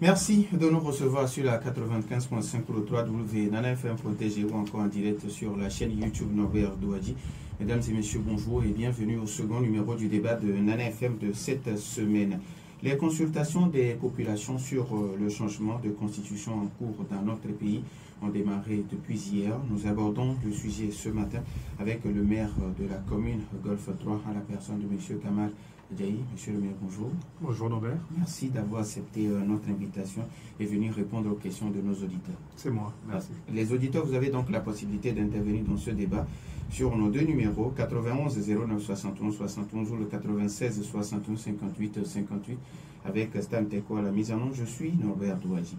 Merci de nous recevoir sur la 95.5 pour le 3W NanaFM.tg ou encore en direct sur la chaîne YouTube Norbert Douadji. Mesdames et messieurs, bonjour et bienvenue au second numéro du débat de NanaFM de cette semaine. Les consultations des populations sur le changement de constitution en cours dans notre pays ont démarré depuis hier. Nous abordons le sujet ce matin avec le maire de la commune Golfe 3 à la personne de M. Kamal Djaï. Monsieur le maire, bonjour. Bonjour Norbert. Merci d'avoir accepté notre invitation et venir répondre aux questions de nos auditeurs. C'est moi, merci. Les auditeurs, vous avez donc la possibilité d'intervenir dans ce débat sur nos deux numéros, 91 09 71 71 ou le 96 61 58 58 avec Stan Teko à la mise en onde. Je suis Norbert Douadji.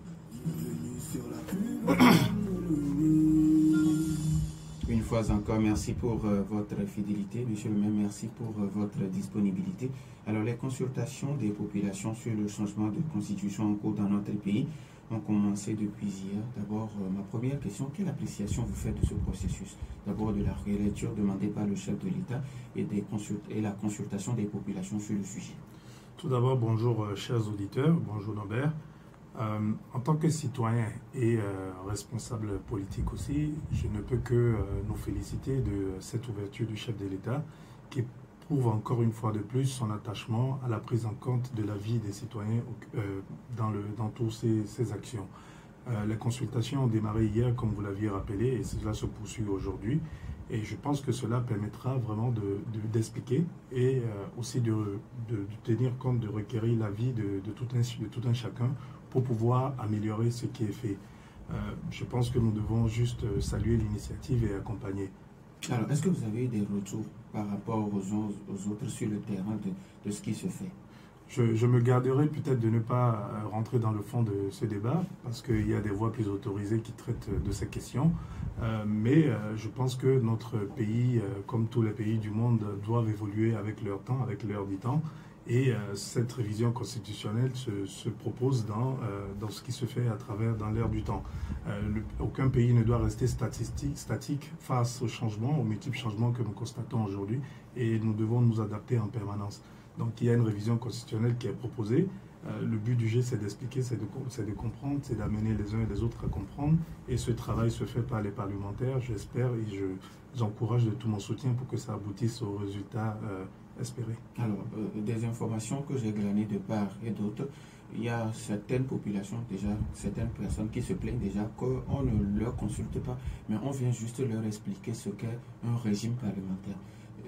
Une fois encore, merci pour votre fidélité. Monsieur le maire, merci pour votre disponibilité. Alors, les consultations des populations sur le changement de constitution en cours dans notre pays ont commencé depuis hier. D'abord, ma première question, quelle appréciation vous faites de ce processus? D'abord, de la rélecture demandée par le chef de l'État et la consultation des populations sur le sujet. Tout d'abord, bonjour chers auditeurs, bonjour Norbert. En tant que citoyen et responsable politique aussi, je ne peux que nous féliciter de cette ouverture du chef de l'État qui prouve encore une fois de plus son attachement à la prise en compte de la vie des citoyens dans toutes ces actions. Les consultations ont démarré hier, comme vous l'aviez rappelé, et cela se poursuit aujourd'hui. Et je pense que cela permettra vraiment d'expliquer et aussi de tenir compte, de requérir l'avis de tout un chacun pour pouvoir améliorer ce qui est fait. Je pense que nous devons juste saluer l'initiative et accompagner. Alors, est-ce que vous avez eu des retours par rapport aux autres sur le terrain de ce qui se fait? Je me garderai peut-être de ne pas rentrer dans le fond de ce débat parce qu'il y a des voix plus autorisées qui traitent de ces questions. Mais je pense que notre pays, comme tous les pays du monde, doivent évoluer avec leur temps, avec leur dit temps. Et cette révision constitutionnelle se propose dans ce qui se fait dans l'ère du temps. Aucun pays ne doit rester statique face aux changements, aux multiples changements que nous constatons aujourd'hui, et nous devons nous adapter en permanence. Donc il y a une révision constitutionnelle qui est proposée. Le but du jeu, c'est d'expliquer, c'est de comprendre, c'est d'amener les uns et les autres à comprendre. Et ce travail se fait par les parlementaires, j'espère, et j'encourage de tout mon soutien pour que ça aboutisse aux résultats espérés. Alors, des informations que j'ai glanées de part et d'autre, il y a certaines populations déjà, certaines personnes qui se plaignent déjà qu'on ne leur consulte pas, mais on vient juste leur expliquer ce qu'est un régime parlementaire.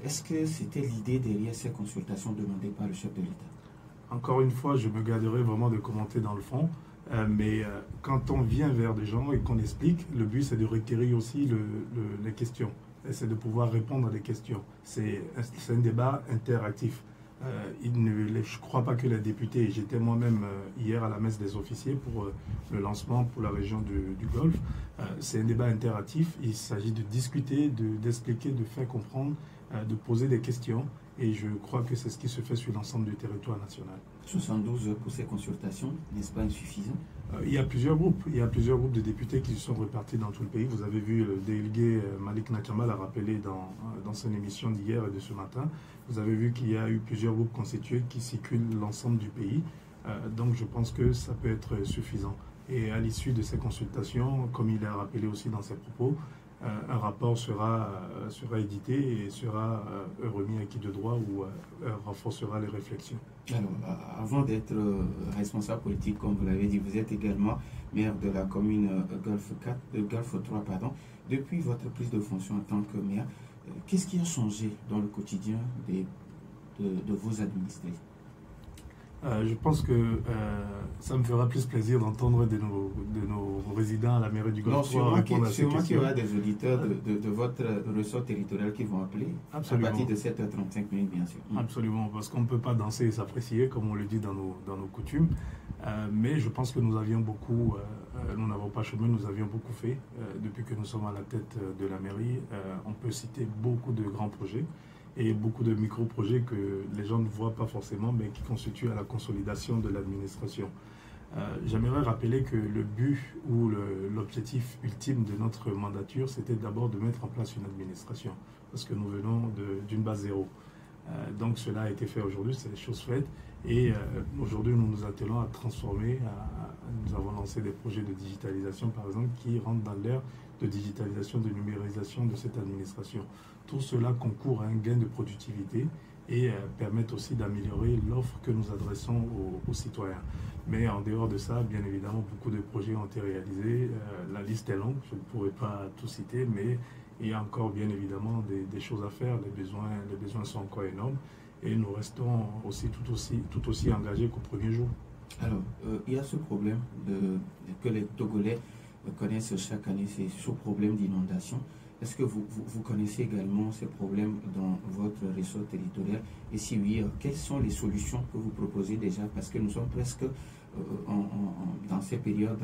Est-ce que c'était l'idée derrière ces consultations demandées par le chef de l'État? Encore une fois, je me garderai vraiment de commenter dans le fond, mais quand on vient vers des gens et qu'on explique, le but c'est de requérir aussi les questions, et c'est de pouvoir répondre à des questions. C'est un débat interactif. Je ne crois pas que les députés, j'étais moi-même hier à la messe des officiers pour le lancement pour la région du Golfe, c'est un débat interactif, il s'agit de discuter, d'expliquer, de faire comprendre, de poser des questions, et je crois que c'est ce qui se fait sur l'ensemble du territoire national. 72 pour ces consultations, n'est-ce pas insuffisant? Il y a plusieurs groupes de députés qui se sont répartis dans tout le pays. Vous avez vu le délégué Malik Nakamba l'a rappelé dans son émission d'hier et de ce matin. Vous avez vu qu'il y a eu plusieurs groupes constitués qui circulent l'ensemble du pays. Donc je pense que ça peut être suffisant. Et à l'issue de ces consultations, comme il a rappelé aussi dans ses propos, un rapport sera édité et sera remis à qui de droit ou renforcera les réflexions. Alors, avant d'être responsable politique, comme vous l'avez dit, vous êtes également maire de la commune Golfe 3. Depuis votre prise de fonction en tant que maire, qu'est-ce qui a changé dans le quotidien de vos administrés? Je pense que ça me fera plus plaisir d'entendre de nos résidents à la mairie du Golfe 3 répondre à ces questions. Sûrement qu'il y aura des auditeurs de votre ressort territorial qui vont appeler. Absolument. À partir de 7h35 minutes, bien sûr. Absolument, parce qu'on ne peut pas danser et s'apprécier, comme on le dit dans nos coutumes. Mais je pense que nous n'avons pas chômé, nous avions beaucoup fait. Depuis que nous sommes à la tête de la mairie, on peut citer beaucoup de grands projets et beaucoup de micro-projets que les gens ne voient pas forcément, mais qui constituent à la consolidation de l'administration. J'aimerais rappeler que le but ou l'objectif ultime de notre mandature, c'était d'abord de mettre en place une administration, parce que nous venons d'une base zéro. Donc cela a été fait aujourd'hui, c'est des choses faites, et aujourd'hui nous nous attelons à transformer, Nous avons lancé des projets de digitalisation, par exemple, qui rentrent dans l'ère de digitalisation, de numérisation de cette administration. Tout cela concourt à un gain de productivité et permettent aussi d'améliorer l'offre que nous adressons aux citoyens. Mais en dehors de ça, bien évidemment, beaucoup de projets ont été réalisés. La liste est longue, je ne pourrais pas tout citer, mais il y a encore bien évidemment des choses à faire. Les besoins sont encore énormes et nous restons aussi tout aussi engagés qu'au premier jour. Alors, il y a ce problème que les Togolais connaissent chaque année, c'est ce problème d'inondation. Est-ce que vous connaissez également ces problèmes dans votre réseau territorial? Et si oui, quelles sont les solutions que vous proposez déjà? Parce que nous sommes presque dans ces périodes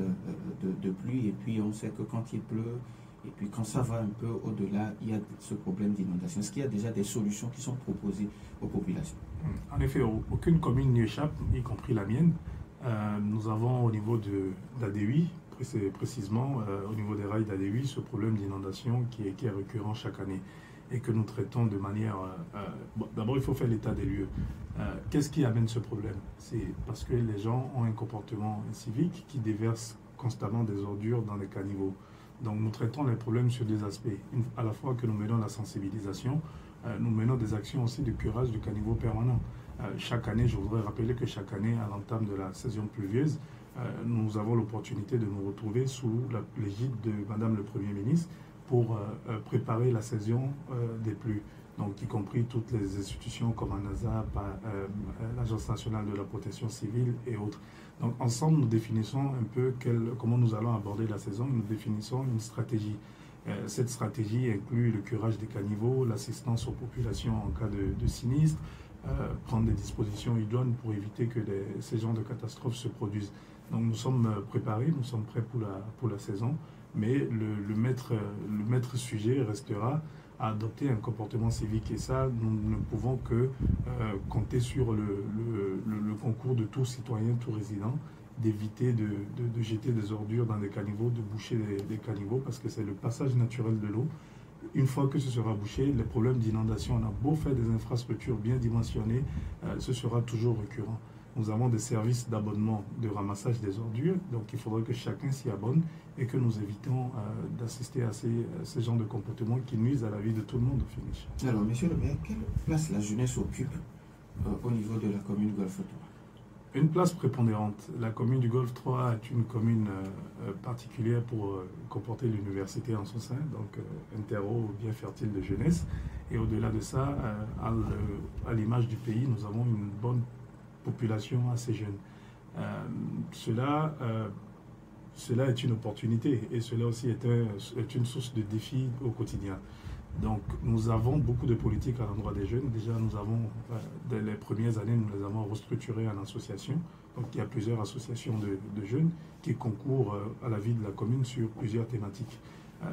de pluie, et puis on sait que quand il pleut, et puis quand ça va un peu au-delà, il y a ce problème d'inondation. Est-ce qu'il y a déjà des solutions qui sont proposées aux populations? En effet, aucune commune n'y échappe, y compris la mienne. Nous avons au niveau de l'ADUI, précisément au niveau des rails d'ADUI, ce problème d'inondation qui est récurrent chaque année et que nous traitons de manière... Bon, d'abord, il faut faire l'état des lieux. Qu'est-ce qui amène ce problème? C'est parce que les gens ont un comportement civique qui déverse constamment des ordures dans les caniveaux. Donc nous traitons les problèmes sur deux aspects. À la fois que nous menons la sensibilisation, nous menons des actions aussi de curage du caniveau permanent. Chaque année, je voudrais rappeler que chaque année, à l'entame de la saison pluvieuse, nous avons l'opportunité de nous retrouver sous l'égide de Madame le Premier ministre pour préparer la saison des pluies. Donc, y compris toutes les institutions comme ANASA, l'Agence nationale de la protection civile et autres. Donc, ensemble, nous définissons un peu comment nous allons aborder la saison. Nous définissons une stratégie. Cette stratégie inclut le curage des caniveaux, l'assistance aux populations en cas de sinistre, prendre des dispositions idoines pour éviter que ces genres de catastrophes se produisent. Donc nous sommes préparés, nous sommes prêts pour la saison, mais le maître sujet restera à adopter un comportement civique. Et ça, nous ne pouvons que compter sur le concours de tout citoyen, tout résident, d'éviter de jeter des ordures dans des caniveaux, de boucher des caniveaux, parce que c'est le passage naturel de l'eau. Une fois que ce sera bouché, les problèmes d'inondation, on a beau faire des infrastructures bien dimensionnées, ce sera toujours récurrent. Nous avons des services d'abonnement de ramassage des ordures, donc il faudrait que chacun s'y abonne et que nous évitons d'assister à ces genres de comportements qui nuisent à la vie de tout le monde au finish. Alors, monsieur le maire, quelle place la jeunesse occupe au niveau de la commune Golfe 3? Une place prépondérante. La commune du Golfe 3 est une commune particulière pour comporter l'université en son sein, donc un terreau bien fertile de jeunesse. Et au-delà de ça, à l'image du pays, nous avons une bonne population assez jeune. Cela est une opportunité et cela aussi est une source de défi au quotidien. Donc nous avons beaucoup de politiques à l'endroit des jeunes. Déjà nous avons, dès les premières années, nous les avons restructurés en associations. Donc il y a plusieurs associations de jeunes qui concourent à la vie de la commune sur plusieurs thématiques.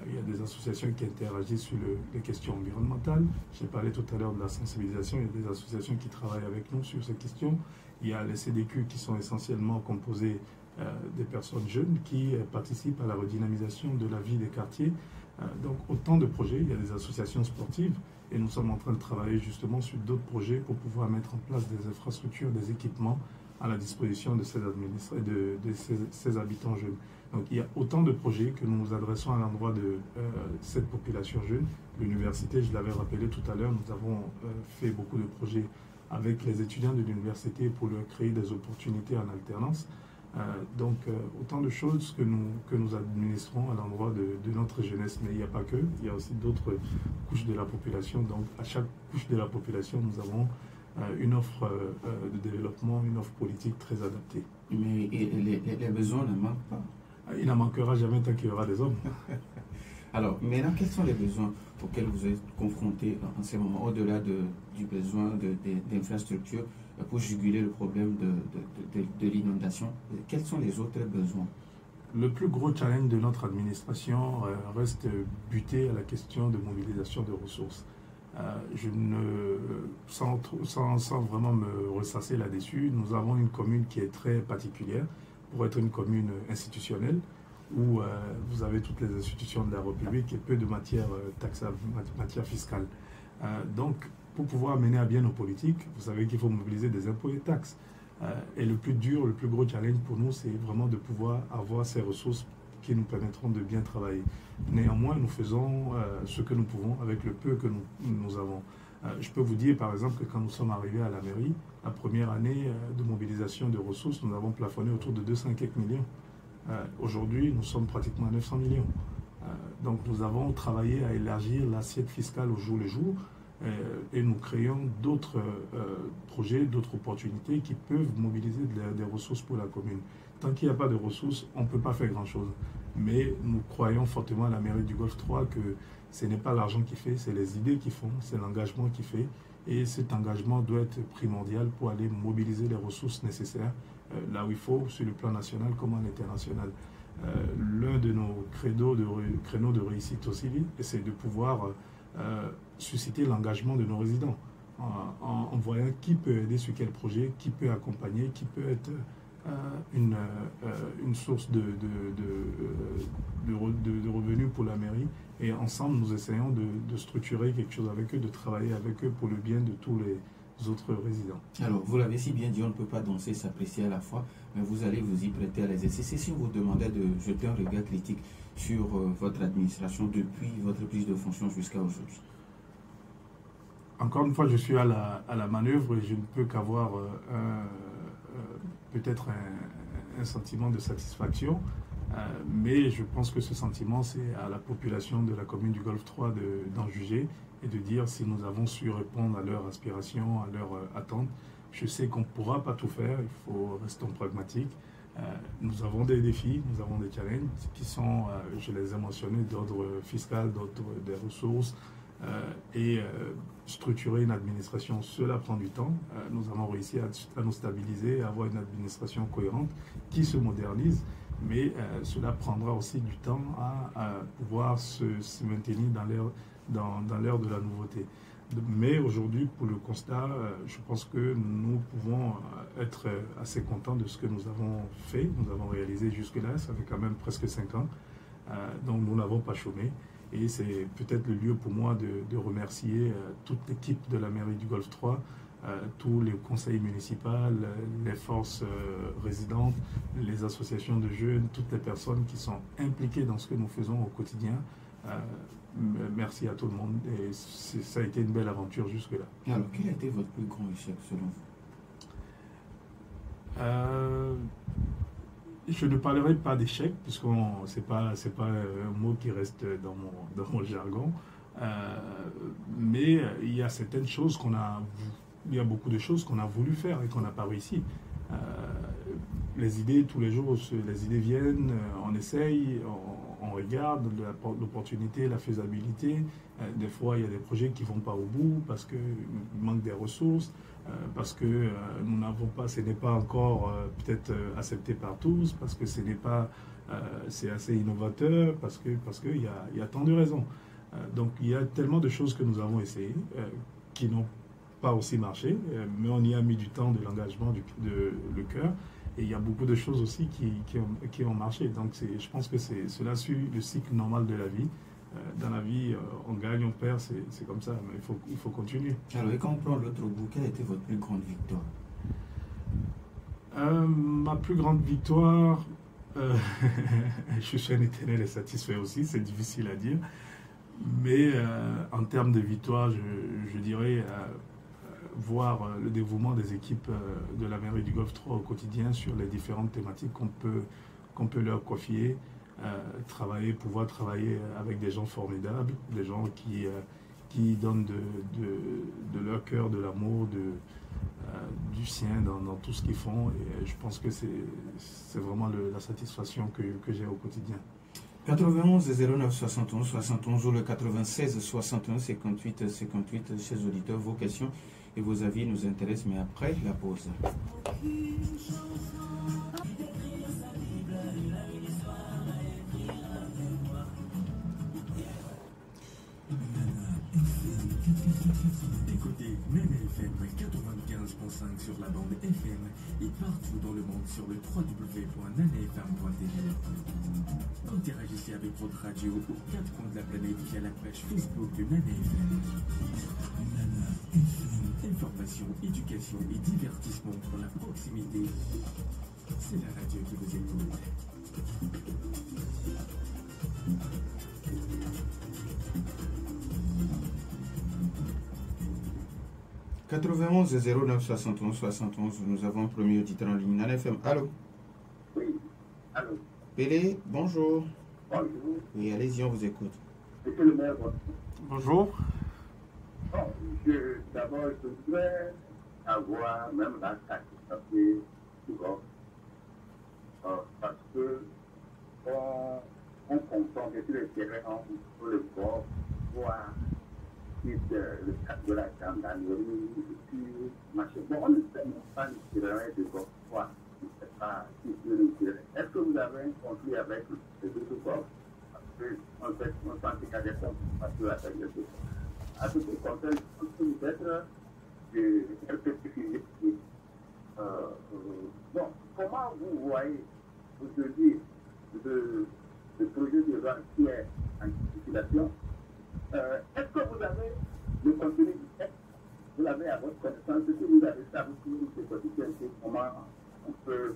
Il y a des associations qui interagissent sur les questions environnementales. J'ai parlé tout à l'heure de la sensibilisation. Il y a des associations qui travaillent avec nous sur ces questions. Il y a les CDQ qui sont essentiellement composés des personnes jeunes qui participent à la redynamisation de la vie des quartiers. Donc autant de projets, il y a des associations sportives et nous sommes en train de travailler justement sur d'autres projets pour pouvoir mettre en place des infrastructures, des équipements à la disposition de ces administrés, de ces habitants jeunes. Donc il y a autant de projets que nous nous adressons à l'endroit de cette population jeune. L'université, je l'avais rappelé tout à l'heure, nous avons fait beaucoup de projets avec les étudiants de l'université pour leur créer des opportunités en alternance. Donc autant de choses que nous administrons à l'endroit de notre jeunesse. Mais il n'y a pas que, il y a aussi d'autres couches de la population. Donc à chaque couche de la population, nous avons une offre de développement, une offre politique très adaptée. Mais les besoins ne manquent pas. Il n'en manquera jamais tant qu'il y aura des hommes. Alors, maintenant, quels sont les besoins auxquels vous êtes confrontés en ce moment, au-delà du besoin d'infrastructures pour juguler le problème de l'inondation? Quels sont les autres besoins? Le plus gros challenge de notre administration reste buté à la question de mobilisation de ressources. Sans vraiment me ressasser là-dessus, nous avons une commune qui est très particulière pour être une commune institutionnelle où vous avez toutes les institutions de la République et peu de matière taxable, matière fiscale. Donc, pour pouvoir mener à bien nos politiques, vous savez qu'il faut mobiliser des impôts et taxes. Et le plus dur, le plus gros challenge pour nous, c'est vraiment de pouvoir avoir ces ressources qui nous permettront de bien travailler. Néanmoins, nous faisons ce que nous pouvons avec le peu que nous avons. Je peux vous dire, par exemple, que quand nous sommes arrivés à la mairie, la première année de mobilisation de ressources, nous avons plafonné autour de 200 quelques millions. Aujourd'hui, nous sommes pratiquement à 900 millions. Donc, nous avons travaillé à élargir l'assiette fiscale au jour le jour et nous créons d'autres projets, d'autres opportunités qui peuvent mobiliser des ressources pour la commune. Tant qu'il n'y a pas de ressources, on ne peut pas faire grand-chose. Mais nous croyons fortement à la mairie du Golfe 3 que ce n'est pas l'argent qui fait, c'est les idées qui font, c'est l'engagement qui fait. Et cet engagement doit être primordial pour aller mobiliser les ressources nécessaires là où il faut, sur le plan national comme à l'international. L'un de nos créneaux de réussite aussi, c'est de pouvoir susciter l'engagement de nos résidents en voyant qui peut aider sur quel projet, qui peut accompagner, qui peut être une source de revenus pour la mairie. Et ensemble, nous essayons de structurer quelque chose avec eux, de travailler avec eux pour le bien de tous les autres résidents. Alors, vous l'avez si bien dit, on ne peut pas danser, s'apprécier à la fois, mais vous allez vous y prêter à l'exercice. Si on vous demandait de jeter un regard critique sur votre administration depuis votre prise de fonction jusqu'à aujourd'hui. Encore une fois, je suis à la manœuvre et je ne peux qu'avoir peut-être un sentiment de satisfaction, mais je pense que ce sentiment, c'est à la population de la commune du Golfe 3 d'en juger et de dire si nous avons su répondre à leurs aspirations, à leurs attentes. Je sais qu'on ne pourra pas tout faire, il faut rester pragmatique. Nous avons des défis, nous avons des challenges qui sont, je les ai mentionnés, d'ordre fiscal, d'ordre des ressources, et structurer une administration, cela prend du temps. Nous avons réussi à nous stabiliser, à avoir une administration cohérente qui se modernise, mais cela prendra aussi du temps à pouvoir se maintenir dans l'ère de la nouveauté. Mais aujourd'hui, pour le constat, je pense que nous pouvons être assez contents de ce que nous avons fait, nous avons réalisé jusque-là. Ça fait quand même presque 5 ans, donc nous n'avons pas chômé. Et c'est peut-être le lieu pour moi de remercier toute l'équipe de la mairie du Golfe 3, tous les conseils municipaux, les forces résidentes, les associations de jeunes, toutes les personnes qui sont impliquées dans ce que nous faisons au quotidien. Merci à tout le monde et ça a été une belle aventure jusque-là. Alors, quel a été votre plus grand échec selon vous? Je ne parlerai pas d'échec, puisque ce n'est pas un mot qui reste dans mon jargon. Mais il y a certaines choses il y a beaucoup de choses qu'on a voulu faire et qu'on n'a pas réussi. Les idées, tous les jours, les idées viennent, on essaye, on regarde l'opportunité, la faisabilité. Des fois, il y a des projets qui ne vont pas au bout parce qu'il manque des ressources, parce que nous n'avons pas, ce n'est pas encore peut-être accepté par tous, parce que ce n'est pas, c'est assez innovateur, parce qu'il y a tant de raisons. Donc, il y a tellement de choses que nous avons essayé qui n'ont pas aussi marché, mais on y a mis du temps, de l'engagement, le cœur. Et il y a beaucoup de choses aussi qui ont marché. Donc je pense que cela suit le cycle normal de la vie. Dans la vie, on gagne, on perd, c'est comme ça, mais il faut continuer. Alors, et quand on prend l'autre bout, quelle a été votre plus grande victoire? Ma plus grande victoire, je suis un éternel et satisfait aussi, c'est difficile à dire. Mais en termes de victoire, je dirais voir le dévouement des équipes de la mairie du Golfe 3 au quotidien sur les différentes thématiques qu'on peut leur confier, pouvoir travailler avec des gens formidables, des gens qui donnent de leur cœur, de l'amour, du sien dans tout ce qu'ils font. Et je pense que c'est vraiment la satisfaction que j'ai au quotidien. 91 09 71 71 ou le 96 61 58 58, chers auditeurs, vos questions et vos avis nous intéressent, mais après la pause. Écoutez Nana FM 95.5 sur la bande FM et partout dans le monde sur le www.nanafm.tv. Interagissez avec votre radio aux 4 coins de la planète via la page Facebook de Nana FM. Nana FM, information, éducation et divertissement pour la proximité. C'est la radio qui vous écoute. 91 09 71 71, nous avons un premier auditeur en ligne. Nana FM, allô? Oui, allô? Pélé, bonjour. Bonjour. Oui, allez-y, on vous écoute. Monsieur le maire, Bonjour. bon, d'abord, je voudrais avoir même la satisfaction du Golfe. Parce que on comprend que sur le terrain, on peut le Golfe, voir le cadre de la gendarmerie, puis machin. Bon, on ne sait même pas le terrain de Golfe, quoi. On ne sait pas si c'est le terrain. Est-ce que vous avez un conflit avec les autres Golfe? Parce qu'on sent qu'il y a des gens qui passent avec les autres. À ce qui concerne, peut-être quelques difficultés. Bon, comment vous voyez aujourd'hui le projet de loi qui est en discussion? Est-ce que vous avez le contenu du texte? Vous l'avez à votre connaissance? Est-ce que vous avez ça vous ces conditions? Comment on peut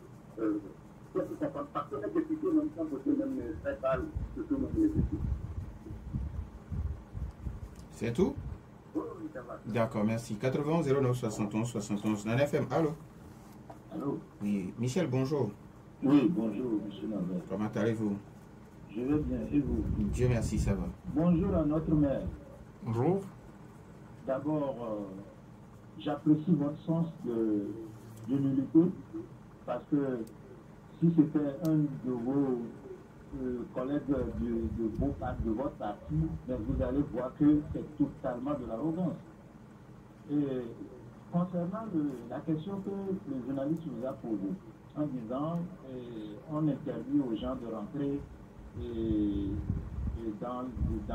comprendre? Parce que les députés, même sans voter, même ne sait pas surtout même les députés. C'est tout? Oui, ça va. D'accord, merci. 91 09 71 71, Nana FM, allô? Allô? Oui, Michel, bonjour. Oui, bonjour, monsieur Lambert. Comment allez-vous? Je vais bien, et vous? Dieu merci, ça va. Bonjour à notre maire. Bonjour. D'abord, j'apprécie votre sens de l'humilité, parce que si c'était un de vos collègues de votre parti, ben vous allez voir que c'est totalement de l'arrogance. Et concernant la question que le journaliste vous a posée, en disant on interdit aux gens de rentrer dans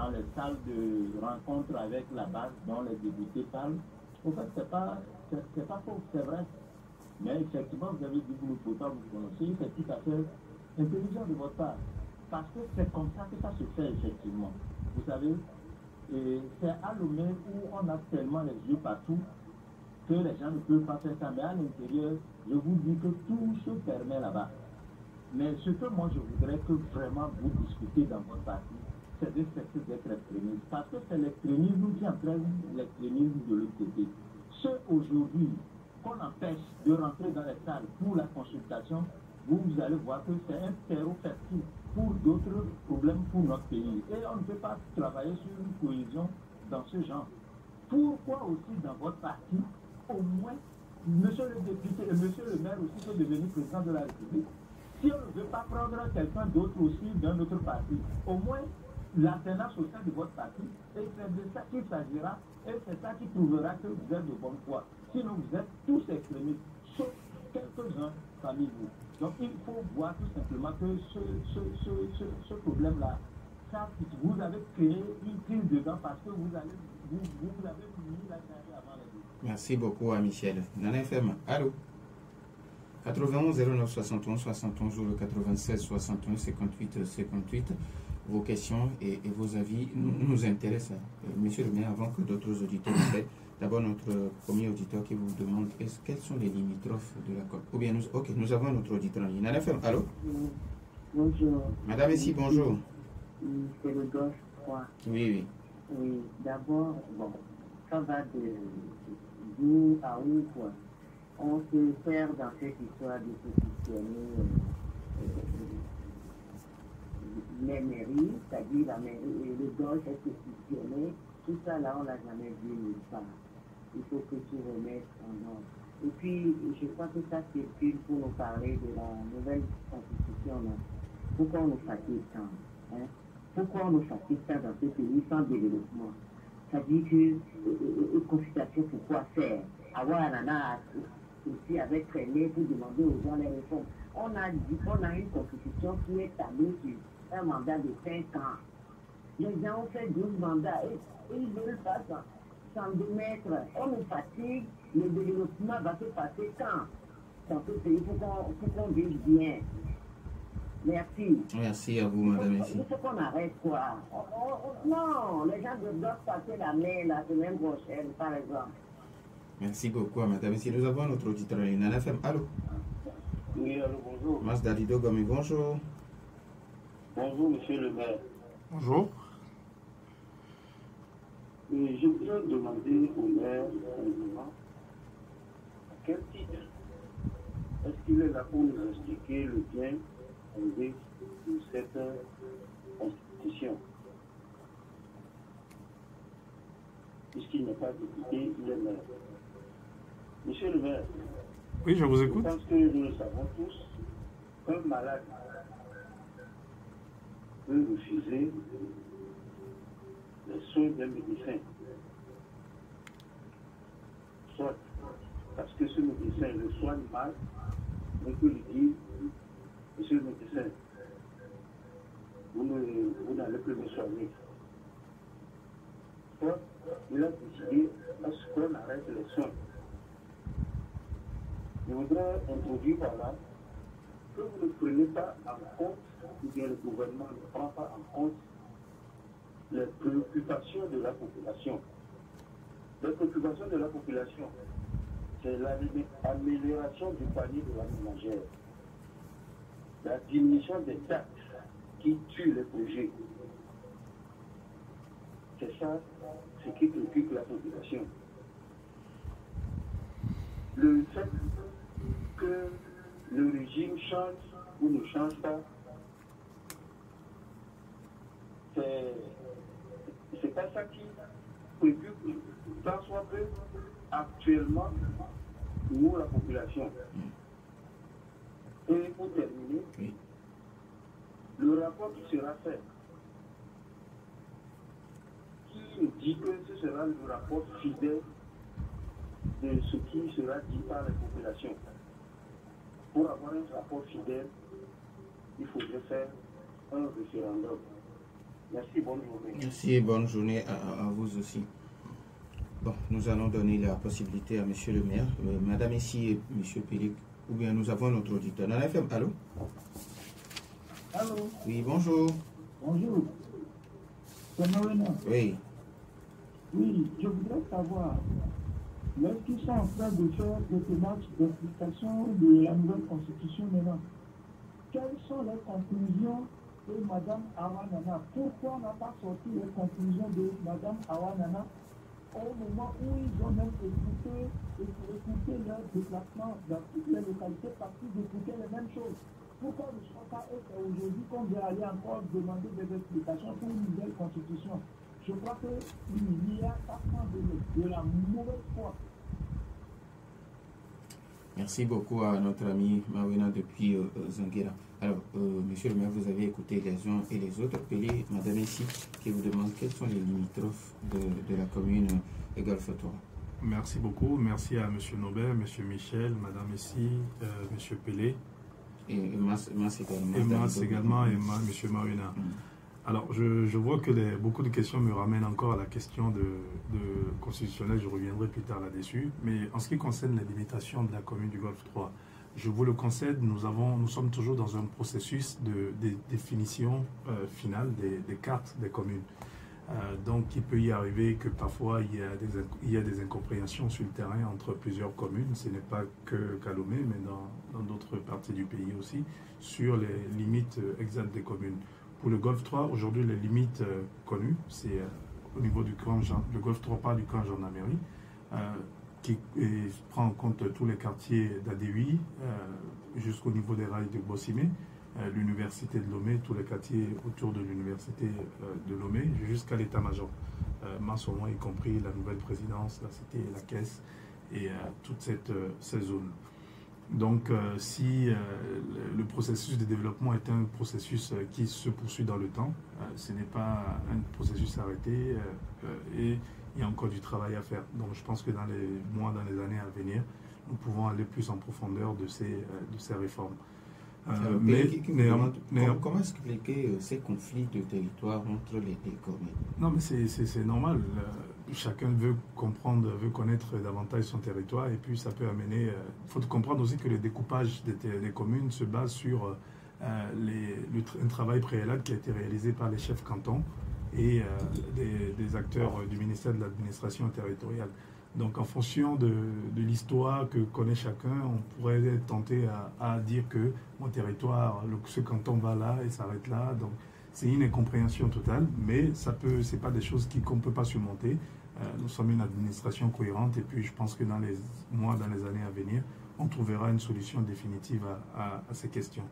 les salles de rencontre avec la base dont les députés parlent. En fait, c'est pas faux, c'est vrai. Mais effectivement, vous avez dit que vous connaissez, c'est tout à fait intelligent de votre part. Parce que c'est comme ça que ça se fait, effectivement. Vous savez, c'est à Lomé où on a tellement les yeux partout que les gens ne peuvent pas faire ça. Mais à l'intérieur, je vous dis que tout se permet là-bas. Mais ce que moi je voudrais que vraiment vous discutez dans votre parti, c'est de cesser d'être extrémiste. Parce que c'est l'extrémisme qui entraîne l'extrémisme de l'autre côté. Ceux aujourd'hui qu'on empêche de rentrer dans les salles pour la consultation, vous allez voir que c'est un terreau fertile pour d'autres problèmes pour notre pays. Et on ne peut pas travailler sur une cohésion dans ce genre. Pourquoi aussi dans votre parti, au moins, monsieur le député et monsieur le maire aussi peut devenir président de la République? Si on ne veut pas prendre quelqu'un d'autre aussi d'un autre parti, au moins l'alternance au sein de votre parti, et c'est de ça qu'il s'agira, et c'est ça qui prouvera que vous êtes de bonne foi. Sinon, vous êtes tous extrémistes, sauf quelques-uns parmi vous. Donc, il faut voir tout simplement que ce problème-là, ça, vous avez créé une crise dedans parce que vous avez mis la carrière avant les deux. Merci beaucoup à Michel. Nana FM, allô? 91 09 71 71 ou le 96 61 58 58. Vos questions et vos avis nous intéressent. Monsieur le maire, avant que d'autres auditeurs le fassent, d'abord notre premier auditeur qui vous demande quels sont les limitrophes de la COP. Ou bien nous avons notre auditeur en ligne. Nana FM, allô? Bonjour. Madame ici, bonjour. C'est le gauche 3. Oui. Oui, d'abord, bon, ça va de jour à où, quoi. On se sert dans cette histoire de positionner les mairies, c'est-à-dire la mairie, le gauche est positionné, tout ça là on l'a jamais vu nulle part. Il faut que tu remettes en ordre. Et puis, je crois que ça circule pour nous parler de la nouvelle constitution là. Pourquoi on nous fatigue tant, hein? Pourquoi on nous fatigue tant dans ce pays sans développement? Ça dit que une consultation, pourquoi faire? Avoir un ananas aussi avec traîné pour demander aux gens les réformes. On a une constitution qui est tablée sur un mandat de 5 ans. Les gens ont fait 12 mandats et ils ne veulent pas ça. centimètres. On nous fatigue, le développement va se passer quand? Dans ce pays, pour qu'on vive bien. Merci. Merci à vous, madame. Il faut qu'on arrête, quoi. Non, les gens doivent passer la main la semaine prochaine, par exemple. Merci beaucoup à madame. Si nous avons notre auditeur en Nana FM. Allô? Oui, allô, bonjour. Mas Dalido Gomi, bonjour. Bonjour, monsieur le maire. Bonjour. Et je voudrais demander au maire, à quel titre est-ce qu'il est là pour nous expliquer le bien fondé de cette constitution? Puisqu'il n'est pas député, il est maire. Monsieur le maire, Oui, je vous écoute. je pense que nous le savons tous, un malade peut refuser les soins d'un médecin. Soit parce que ce médecin le soigne mal, on peut lui dire, monsieur le médecin, vous n'allez plus me soigner. Soit il a décidé à ce qu'on arrête les soins. Je voudrais introduire par là que vous ne prenez pas en compte, ou bien le gouvernement ne prend pas en compte les préoccupations de la population. Les préoccupations de la population, c'est l'amélioration du panier de la ménagère, la diminution des taxes qui tuent les projets. C'est ça ce qui préoccupe la population. Le fait que le régime change ou ne change pas, c'est pas ça qui préoccupe tant soit peu actuellement nous, la population. Et pour terminer, Oui. le rapport qui sera fait, qui nous dit que ce sera le rapport fidèle de ce qui sera dit par la population. Pour avoir un rapport fidèle, il faudrait faire un référendum. Merci, bonne journée. Merci et bonne journée à vous aussi. Bon, nous allons donner la possibilité à monsieur le maire, madame ici et monsieur Pélic, ou bien nous avons notre auditeur. Nana FM, allô? Allô? Oui, bonjour. Bonjour. C'est Mawena. Oui. Oui, je voudrais savoir, lorsqu'ils sont en train de faire des démarches d'application de la nouvelle constitution maintenant, quelles sont les conclusions de Mme Awanana? Pourquoi on n'a pas sorti les conclusions de Mme Awanana au moment où ils ont même écouté leur déplacement dans toutes les localités parce qu'ils écoutaient les mêmes choses? Pourquoi ne sont pas eux aujourd'hui qu'on doit aller encore demander des explications pour une nouvelle constitution? Je crois qu'il y a parfois de la mauvaise foi. Merci beaucoup à notre ami Mawena depuis Zanguera. Alors, monsieur le maire, vous avez écouté les uns et les autres. Appelez madame ici qui vous demande quels sont les limitrophes de la commune de Golfe 3. Merci beaucoup. Merci à monsieur Nobel, monsieur Michel, madame Essi, monsieur Pelé. Et Mas également. Et Mas également, et monsieur Mawena. Alors, je vois que beaucoup de questions me ramènent encore à la question de constitutionnelle. Je reviendrai plus tard là-dessus. Mais en ce qui concerne les limitations de la commune du Golfe 3, je vous le concède, nous sommes toujours dans un processus de définition finale des cartes des communes. Donc, il peut y arriver que parfois, il y a des incompréhensions sur le terrain entre plusieurs communes. Ce n'est pas qu'à Lomé, mais dans d'autres parties du pays aussi, sur les limites exactes des communes. Pour le Golfe 3, aujourd'hui, les limites connues, c'est au niveau du le Golfe 3 part du camp gendarmerie, qui prend en compte tous les quartiers d'Adéhui jusqu'au niveau des rails de Bossimé, l'université de Lomé, tous les quartiers autour de l'université de Lomé, jusqu'à l'état-major. Massomo, y compris la nouvelle présidence, la cité, la caisse et toute ces zones. Donc, si le processus de développement est un processus qui se poursuit dans le temps, ce n'est pas un processus arrêté et il y a encore du travail à faire. Donc, je pense que dans les mois, dans les années à venir, nous pouvons aller plus en profondeur de ces réformes. Comment expliquer ces conflits de territoire entre les communes? Non, mais c'est normal. chacun veut comprendre, veut connaître davantage son territoire, et puis ça peut amener... Il faut comprendre aussi que le découpage des communes se base sur un travail préalable qui a été réalisé par les chefs cantons et des acteurs du ministère de l'administration territoriale. Donc en fonction de l'histoire que connaît chacun, on pourrait être tenté à dire que mon territoire, ce canton va là et s'arrête là. Donc c'est une incompréhension totale, mais c'est pas des choses qu'on ne peut pas surmonter. Nous sommes une administration cohérente et puis je pense que dans les mois, dans les années à venir, on trouvera une solution définitive à ces questions.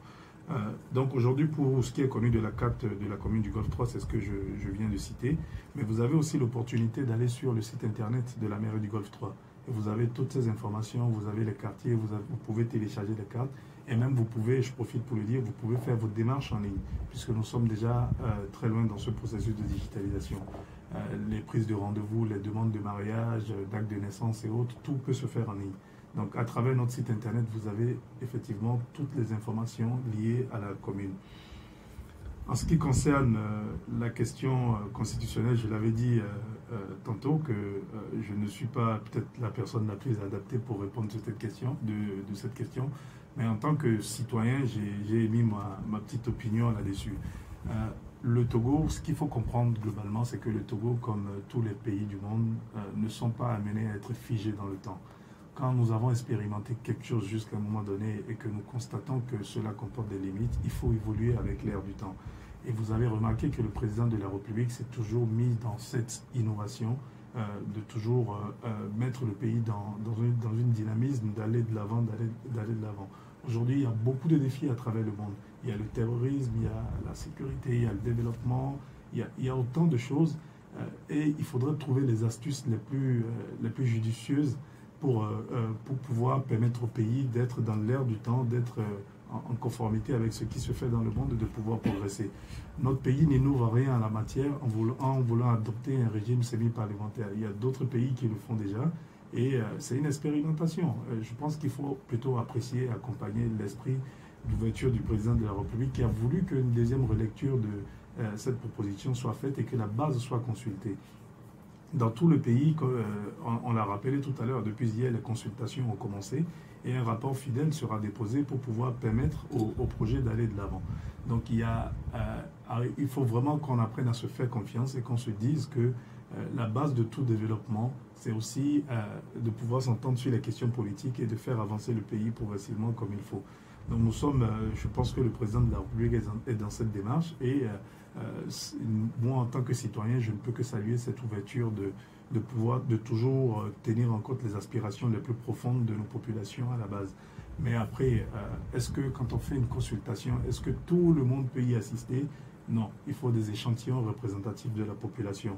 Donc aujourd'hui, pour ce qui est connu de la carte de la commune du Golfe 3, c'est ce que je viens de citer, mais vous avez aussi l'opportunité d'aller sur le site internet de la mairie du Golfe 3. Et vous avez toutes ces informations, vous avez les quartiers, vous pouvez télécharger les cartes, et même vous pouvez, je profite pour le dire, vous pouvez faire votre démarche en ligne, puisque nous sommes déjà très loin dans ce processus de digitalisation. Les prises de rendez-vous, les demandes de mariage, d'actes de naissance et autres, tout peut se faire en ligne. Donc, à travers notre site internet, vous avez effectivement toutes les informations liées à la commune. En ce qui concerne la question constitutionnelle, je l'avais dit tantôt que je ne suis pas peut-être la personne la plus adaptée pour répondre à cette question, de cette question, mais en tant que citoyen, j'ai émis ma petite opinion là-dessus. Le Togo, ce qu'il faut comprendre globalement, c'est que le Togo, comme tous les pays du monde, ne sont pas amenés à être figés dans le temps. Quand nous avons expérimenté quelque chose jusqu'à un moment donné et que nous constatons que cela comporte des limites, il faut évoluer avec l'air du temps. Et vous avez remarqué que le président de la République s'est toujours mis dans cette innovation, de toujours mettre le pays dans une dynamisme, d'aller de l'avant, d'aller de l'avant. Aujourd'hui, il y a beaucoup de défis à travers le monde. Il y a le terrorisme, il y a la sécurité, il y a le développement, il y a autant de choses. Et il faudrait trouver les astuces les plus judicieuses pour pouvoir permettre au pays d'être dans l'air du temps, d'être en conformité avec ce qui se fait dans le monde et de pouvoir progresser. Notre pays n'innove rien en la matière en voulant adopter un régime semi-parlementaire. Il y a d'autres pays qui le font déjà et c'est une expérimentation. Je pense qu'il faut plutôt apprécier, accompagner l'esprit d'ouverture du président de la République qui a voulu qu'une deuxième relecture de cette proposition soit faite et que la base soit consultée. Dans tout le pays, on l'a rappelé tout à l'heure, depuis hier, les consultations ont commencé et un rapport fidèle sera déposé pour pouvoir permettre au projet d'aller de l'avant. Donc il faut vraiment qu'on apprenne à se faire confiance et qu'on se dise que la base de tout développement, c'est aussi de pouvoir s'entendre sur les questions politiques et de faire avancer le pays progressivement comme il faut. Donc nous sommes, je pense que le président de la République est dans cette démarche et moi en tant que citoyen, je ne peux que saluer cette ouverture de toujours tenir en compte les aspirations les plus profondes de nos populations à la base. Mais après, est-ce que quand on fait une consultation, est-ce que tout le monde peut y assister? Non, il faut des échantillons représentatifs de la population.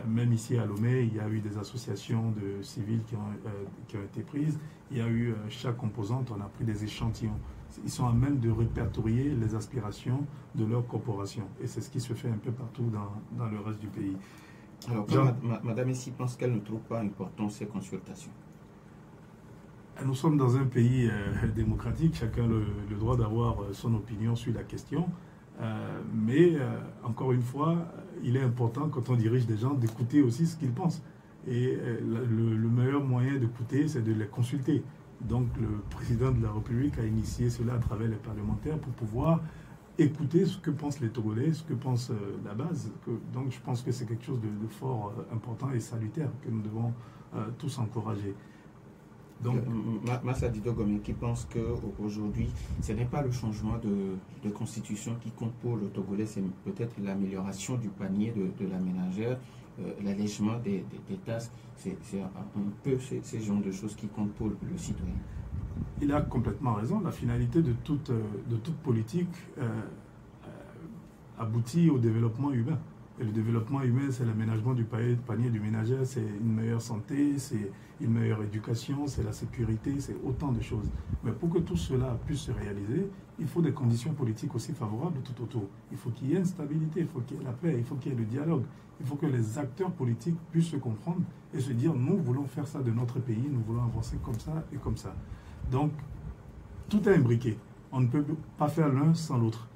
Même ici à Lomé, il y a eu des associations de civils qui ont été prises. Il y a eu chaque composante, on a pris des échantillons. Ils sont à même de répertorier les aspirations de leur corporation. Et c'est ce qui se fait un peu partout dans le reste du pays. Alors, Madame ici pense qu'elle ne trouve pas important ces consultations. Nous sommes dans un pays démocratique, chacun a le droit d'avoir son opinion sur la question. Mais encore une fois, il est important quand on dirige des gens d'écouter aussi ce qu'ils pensent. Et le meilleur moyen d'écouter, c'est de les consulter. Donc le président de la République a initié cela à travers les parlementaires pour pouvoir écouter ce que pensent les Togolais, ce que pense la base. Donc je pense que c'est quelque chose de fort important et salutaire que nous devons tous encourager. Donc, Massa Didogomé qui pense qu'aujourd'hui, ce n'est pas le changement de constitution qui compte pour le Togolais, c'est peut-être l'amélioration du panier de la ménagère, l'allègement des tasses, c'est un peu ces genres de choses qui comptent pour le citoyen. Il a complètement raison. La finalité de toute politique aboutit au développement humain. Et le développement humain, c'est l'aménagement du panier du ménagère, c'est une meilleure santé, c'est une meilleure éducation, c'est la sécurité, c'est autant de choses. Mais pour que tout cela puisse se réaliser, il faut des conditions politiques aussi favorables tout autour. Il faut qu'il y ait une stabilité, il faut qu'il y ait la paix, il faut qu'il y ait le dialogue. Il faut que les acteurs politiques puissent se comprendre et se dire, nous voulons faire ça de notre pays, nous voulons avancer comme ça et comme ça. Donc, tout est imbriqué. On ne peut pas faire l'un sans l'autre.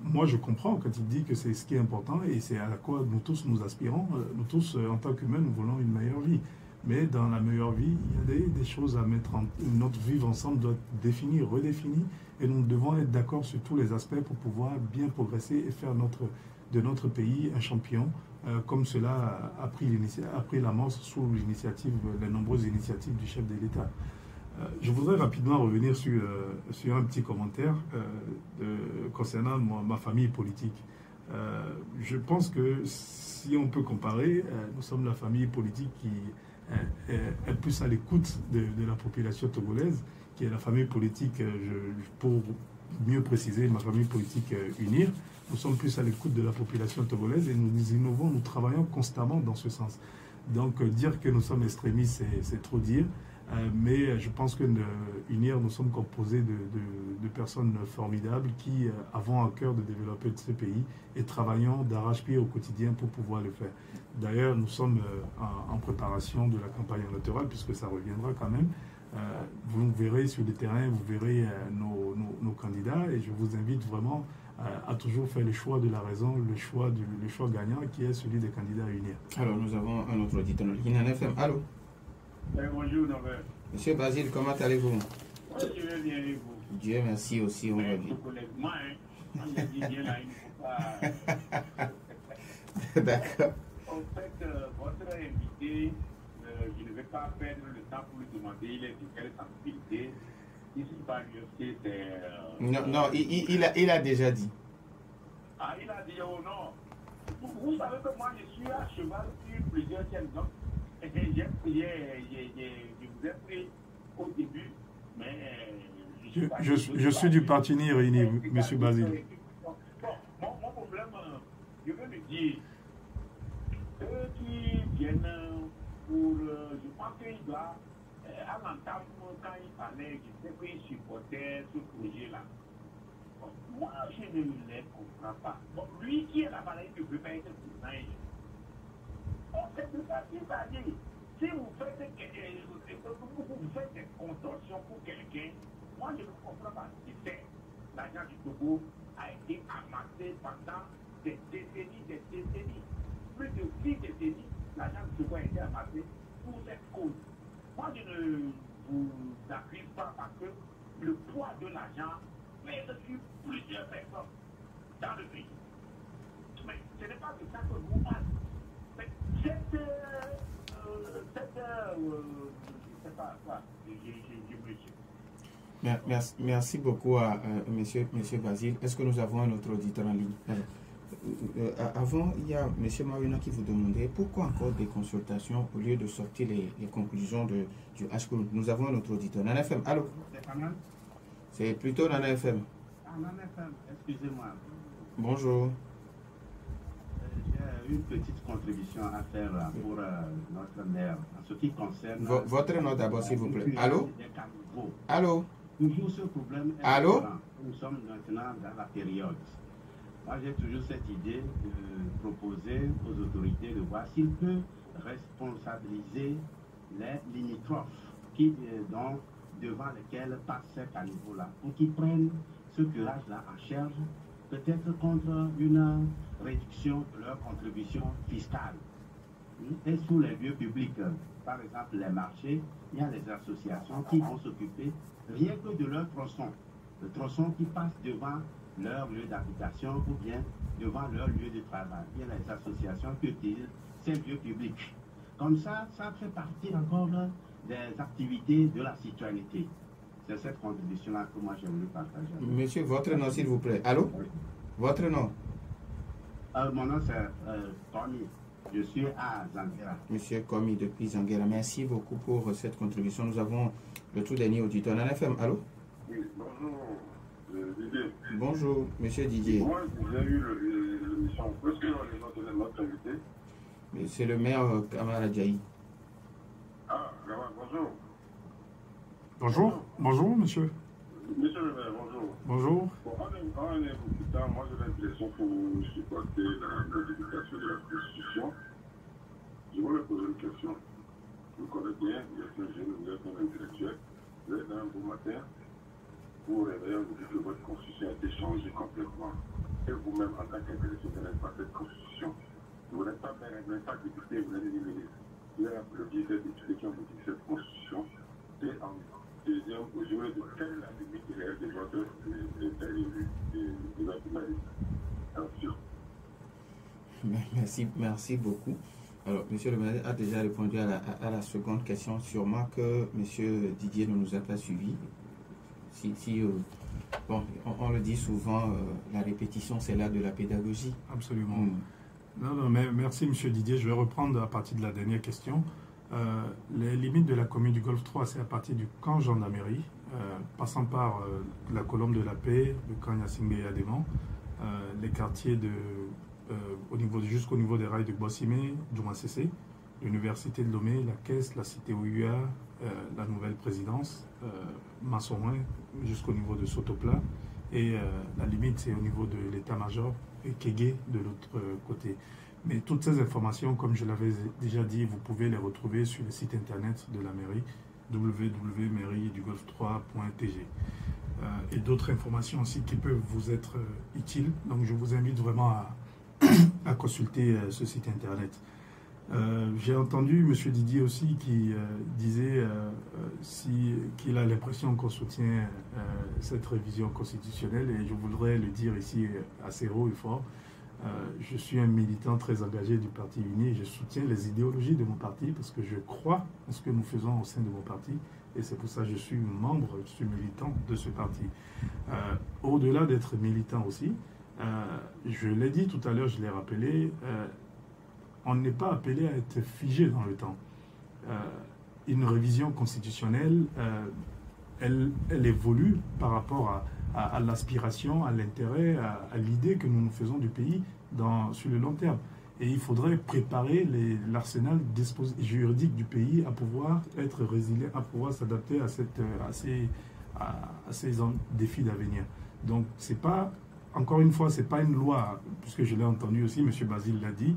Moi, je comprends quand il dit que c'est ce qui est important et c'est à quoi nous tous nous aspirons. Nous tous, en tant qu'humains, nous voulons une meilleure vie. Mais dans la meilleure vie, il y a des choses à mettre en... Notre vivre ensemble doit être définie, redéfinie, et nous devons être d'accord sur tous les aspects pour pouvoir bien progresser et faire de notre pays un champion, comme cela a pris l'amorce sous les nombreuses initiatives du chef de l'État. Je voudrais rapidement revenir sur un petit commentaire concernant ma famille politique. Je pense que si on peut comparer, nous sommes la famille politique qui est plus à l'écoute de la population togolaise, qui est la famille politique, pour mieux préciser, ma famille politique UNIR. Nous sommes plus à l'écoute de la population togolaise et nous innovons, nous travaillons constamment dans ce sens. Donc dire que nous sommes extrémistes, c'est trop dire. Mais je pense que UNIR, nous sommes composés de personnes formidables qui avons à cœur de développer ce pays et travaillons d'arrache-pied au quotidien pour pouvoir le faire. D'ailleurs, nous sommes en préparation de la campagne électorale, puisque ça reviendra quand même. Vous verrez sur le terrain, vous verrez nos candidats, et je vous invite vraiment à toujours faire le choix de la raison, le choix gagnant, qui est celui des candidats à UNIR. Alors, nous avons un autre auditeur. FM. Allô? Bonjour, Norbert. Monsieur Basile, comment allez-vous? Moi, je vais bien et vous? Dieu merci aussi, on va bien. Moi, on a dit bien là, il ne faut pas... D'accord. En fait, votre invité, je ne vais pas perdre le temps pour lui demander, il est de quelle sensibilité. Ici, pas l'UFC, c'est... Non, il a déjà dit. Ah, il a dit, oh non. Vous savez que moi, je suis à cheval sur plusieurs chaînes. Donc, je vous ai pris au début, mais... Je suis du parti NIR, M. Basile. Bon, mon problème, je veux me dire, ceux qui viennent pour... je pense qu'il doit... à l'entame, quand il parlait, je sais qu'il supportait ce projet-là. Bon, moi, je ne les comprends pas. Bon, lui qui est là-bas, il ne veut pas être président. C'est tout ça qui va dire. Si vous faites des contorsions pour quelqu'un, moi je ne comprends pas ce qu'il fait. L'argent du Togo a été amassé pendant des décennies. Plus de 6 décennies, l'argent du Togo a été amassé pour cette cause. Moi je ne vous accuse pas parce que le poids de l'argent pèse sur plusieurs personnes dans le pays. Mais ce n'est pas de ça que nous parlons. Je sais pas quoi, Merci beaucoup à monsieur Basile. Est-ce que nous avons un autre auditeur en ligne? Avant, il y a M. Marina qui vous demandait pourquoi encore des consultations au lieu de sortir les conclusions du HCO. Nous avons un autre auditeur. Nana FM, allô? C'est plutôt Nana FM. Ah, Nana FM, excusez-moi. Bonjour. J'ai une petite contribution à faire pour notre maire en ce qui concerne... Votre nom d'abord, s'il vous plaît. Allô? Allô? Toujours ce problème est allô? Nous sommes maintenant dans la période. Moi, j'ai toujours cette idée de proposer aux autorités de voir s'ils peuvent responsabiliser les limitrophes devant lesquels passe cet caniveau-là, pour qu'ils prennent ce curage-là en charge, peut-être contre une réduction de leur contribution fiscale. Et sur les lieux publics, par exemple les marchés, il y a les associations qui vont s'occuper rien que de leur tronçon. Le tronçon qui passe devant leur lieu d'habitation ou bien devant leur lieu de travail. Il y a les associations qui utilisent ces lieux publics. Comme ça, ça fait partie encore des activités de la citoyenneté. C'est cette contribution-là que moi j'ai voulu partager. Monsieur, votre nom s'il vous plaît. Allô? Votre nom? Mon nom c'est Komi. Je suis à Zanguera. Monsieur Komi depuis Zanguera. Merci beaucoup pour cette contribution. Nous avons le tout dernier auditeur. Nana FM, allô? Oui, bonjour Didier. Bonjour, monsieur Didier. Moi, j'ai eu l'émission. Est-ce que notre invité? C'est le maire Kamara Djaï. Ah, bonjour. Bonjour, bonjour monsieur. Monsieur le maire, bonjour. Bonjour. Bon, en un écoutant, moi j'ai l'impression que vous supportez la modification de la Constitution. Je voulais poser une question. Vous connaissez bien, vous êtes un jeune, vous êtes un intellectuel, vous êtes un beau matin. vous réveillez, vous dites que votre constitution a été changée complètement. Et vous-même, en tant qu'intéressé, vous n'êtes pas cette constitution. Vous n'êtes pas maire, vous n'êtes pas député, vous n'êtes ni ministre. Il y a le des députés qui ont modifié cette constitution. Et en deuxième, aujourd'hui, quelle est la limite réelle de votre Merci beaucoup. Alors, M. le maire a déjà répondu à la seconde question. Sûrement que M. Didier ne nous a pas suivis. Bon, on le dit souvent, la répétition, c'est l'art de la pédagogie. Absolument. Non, mais merci M. Didier. Je vais reprendre à partir de la dernière question. Les limites de la commune du Golfe 3, c'est à partir du camp gendarmerie, passant par la colombe de la paix, le camp Yassingbe et Adéman, les quartiers jusqu'au niveau des rails de Bossimé, Djoumassessé, l'université de Lomé, la Caisse, la cité OUA, la nouvelle présidence, Massorin, jusqu'au niveau de Sotopla, et la limite c'est au niveau de l'état-major et Kégué de l'autre côté. Mais toutes ces informations, comme je l'avais déjà dit, vous pouvez les retrouver sur le site internet de la mairie, www.mairie-du-golfe3.tg. Et d'autres informations aussi qui peuvent vous être utiles. Donc je vous invite vraiment à consulter ce site internet. J'ai entendu M. Didier aussi qui disait qu'il a l'impression qu'on soutient cette révision constitutionnelle, et je voudrais le dire ici assez haut et fort. Je suis un militant très engagé du Parti Uni et je soutiens les idéologies de mon parti parce que je crois en ce que nous faisons au sein de mon parti, et c'est pour ça que je suis membre, je suis militant de ce parti. Au-delà d'être militant aussi, je l'ai dit tout à l'heure, je l'ai rappelé, on n'est pas appelé à être figé dans le temps. Une révision constitutionnelle, elle évolue par rapport à l'aspiration, à l'intérêt, à l'idée que nous nous faisons du pays sur le long terme. Et il faudrait préparer l'arsenal juridique du pays à pouvoir être résilient, à pouvoir s'adapter à ces défis d'avenir. Donc, c'est pas, encore une fois, c'est pas une loi, puisque je l'ai entendu aussi, M. Basile l'a dit,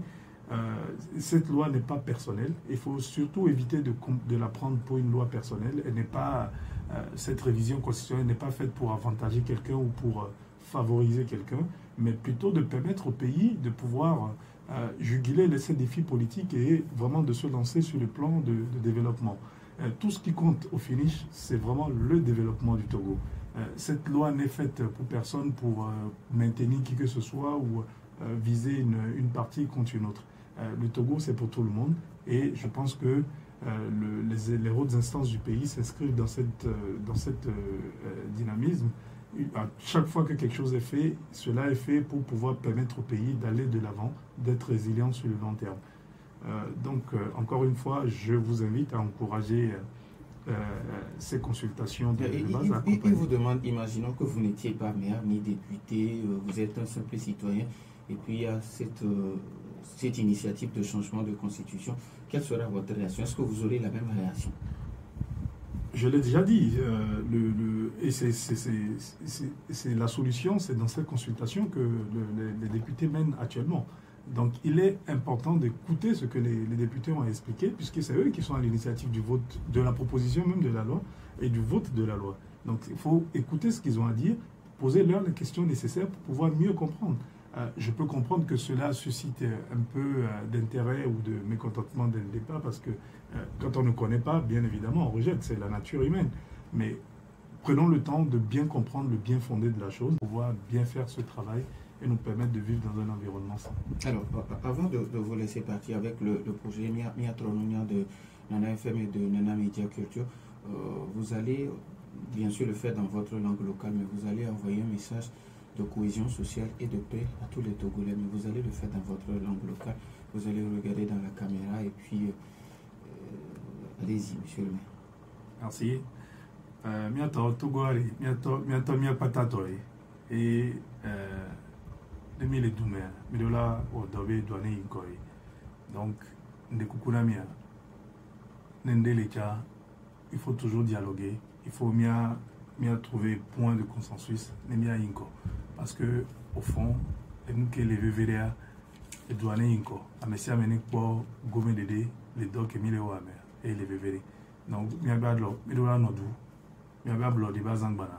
cette loi n'est pas personnelle. Il faut surtout éviter de la prendre pour une loi personnelle. Elle n'est pas, cette révision constitutionnelle n'est pas faite pour avantager quelqu'un ou pour favoriser quelqu'un, mais plutôt de permettre au pays de pouvoir juguler ces défis politiques et vraiment de se lancer sur le plan de développement. Tout ce qui compte au finish, c'est vraiment le développement du Togo. Cette loi n'est faite pour personne pour maintenir qui que ce soit ou viser une partie contre une autre. Le Togo, c'est pour tout le monde, et je pense que les hautes instances du pays s'inscrivent dans cette dynamisme. À chaque fois que quelque chose est fait, cela est fait pour pouvoir permettre au pays d'aller de l'avant, d'être résilient sur le long terme. Donc, encore une fois, je vous invite à encourager ces consultations de base. Il vous demande, imaginons que vous n'étiez pas maire ni député, vous êtes un simple citoyen, et puis il y a cette initiative de changement de constitution. Quelle sera votre réaction? Est-ce que vous aurez la même réaction? Je l'ai déjà dit, et c'est la solution, c'est dans cette consultation que les députés mènent actuellement. Donc il est important d'écouter ce que les députés ont expliqué, puisque c'est eux qui sont à l'initiative du vote, de la proposition même de la loi et du vote de la loi. Donc il faut écouter ce qu'ils ont à dire, poser-leur les questions nécessaires pour pouvoir mieux comprendre. Je peux comprendre que cela suscite un peu d'intérêt ou de mécontentement dès le départ, parce que quand on ne connaît pas, bien évidemment, on rejette, c'est la nature humaine. Mais prenons le temps de bien comprendre le bien fondé de la chose, pour pouvoir bien faire ce travail et nous permettre de vivre dans un environnement sain. Alors, avant de vous laisser partir avec le projet Mia Trononia de Nana FM et de Nana Media Culture, vous allez bien sûr le faire dans votre langue locale, mais vous allez envoyer un message de cohésion sociale et de paix à tous les Togolais, mais vous allez le faire dans votre langue locale, vous allez regarder dans la caméra et puis allez-y, monsieur le maire. Merci. Miato Togoari, miato mia patatoi et demi les doumers, midola au dobe douane inkoi. Donc, ndekukuna mia, nendelecha, il faut toujours dialoguer, il faut mia trouver point de consensus, nemia inko. Parce que, au fond, nous qui les vévéréa, les douane inko, à messia menek pour gomme dédé, les docs et mille ouamer, et les vévéré. Donc, miabadlo, midola nodou, miabablo de bazangbana.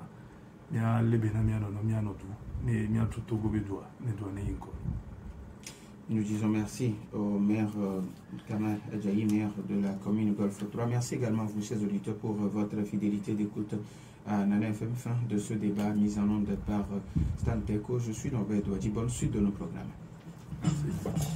mia lebena mia no mia no tu ne mia tout togo bedwa ne doit ne inko. Nous disons merci au maire Kamal Adjaï, maire de la commune Golfe 3. Merci également à vous, chers auditeurs, pour votre fidélité d'écoute à Nana FM. Fin de ce débat mis en onde par Stan Teko. Je suis Norbert Douadji. Bonne suite de nos programmes. Merci.